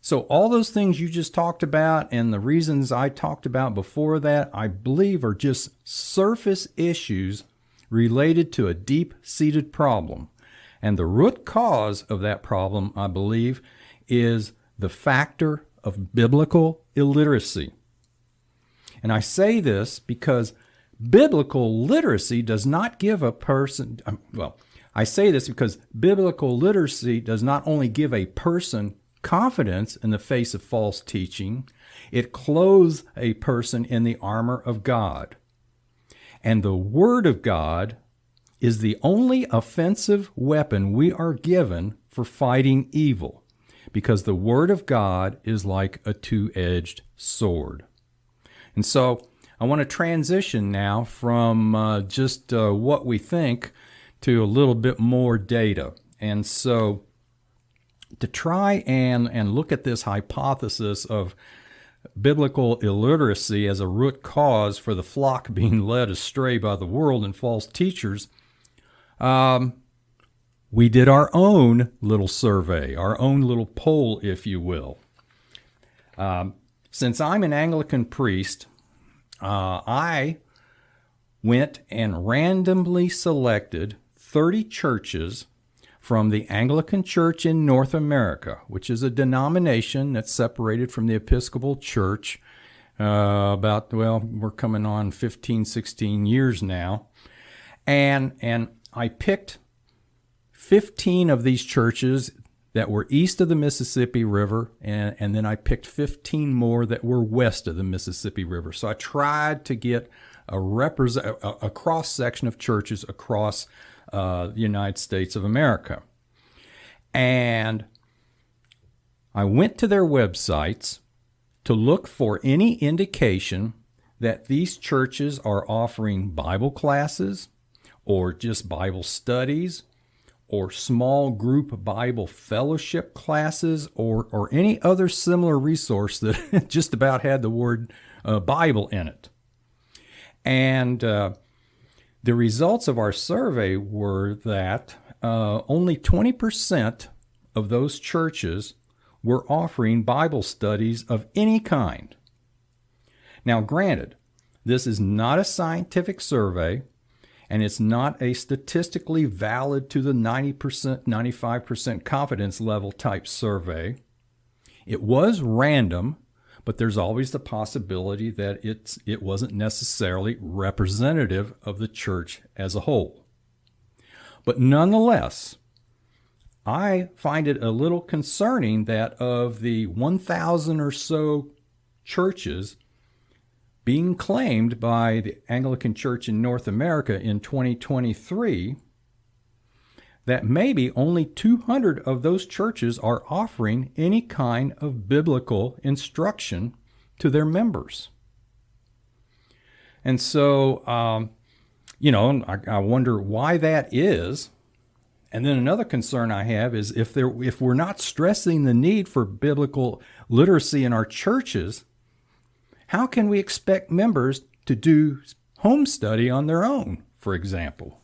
So all those things you just talked about and the reasons I talked about before that, I believe are just surface issues related to a deep-seated problem. And the root cause of that problem, I believe, is the factor of biblical illiteracy. And I say this because biblical literacy does not give a person, I say this because biblical literacy does not only give a person confidence in the face of false teaching, it clothes a person in the armor of God. And the Word of God is the only offensive weapon we are given for fighting evil, because the Word of God is like a two-edged sword. And so I want to transition now from just what we think to a little bit more data. And so to try and look at this hypothesis of biblical illiteracy as a root cause for the flock being led astray by the world and false teachers, we did our own little survey, our own little poll, if you will. Since I'm an Anglican priest, I went and randomly selected 30 churches from the Anglican Church in North America, which is a denomination that's separated from the Episcopal Church we're coming on 15, 16 years now. And I picked 15 of these churches that were east of the Mississippi River, and then I picked 15 more that were west of the Mississippi River. So I tried to get a cross-section of churches across the United States of America. And I went to their websites to look for any indication that these churches are offering Bible classes or just Bible studies or small group Bible fellowship classes or any other similar resource that just about had the word Bible in it. And the results of our survey were that only 20% of those churches were offering Bible studies of any kind. Now, granted, this is not a scientific survey, and it's not a statistically valid to the 90%, 95% confidence level type survey. It was random, but there's always the possibility that it wasn't necessarily representative of the church as a whole. But nonetheless, I find it a little concerning that of the 1,000 or so churches being claimed by the Anglican Church in North America in 2023, that maybe only 200 of those churches are offering any kind of biblical instruction to their members. And so, I wonder why that is. And then another concern I have is if we're not stressing the need for biblical literacy in our churches, how can we expect members to do home study on their own, for example?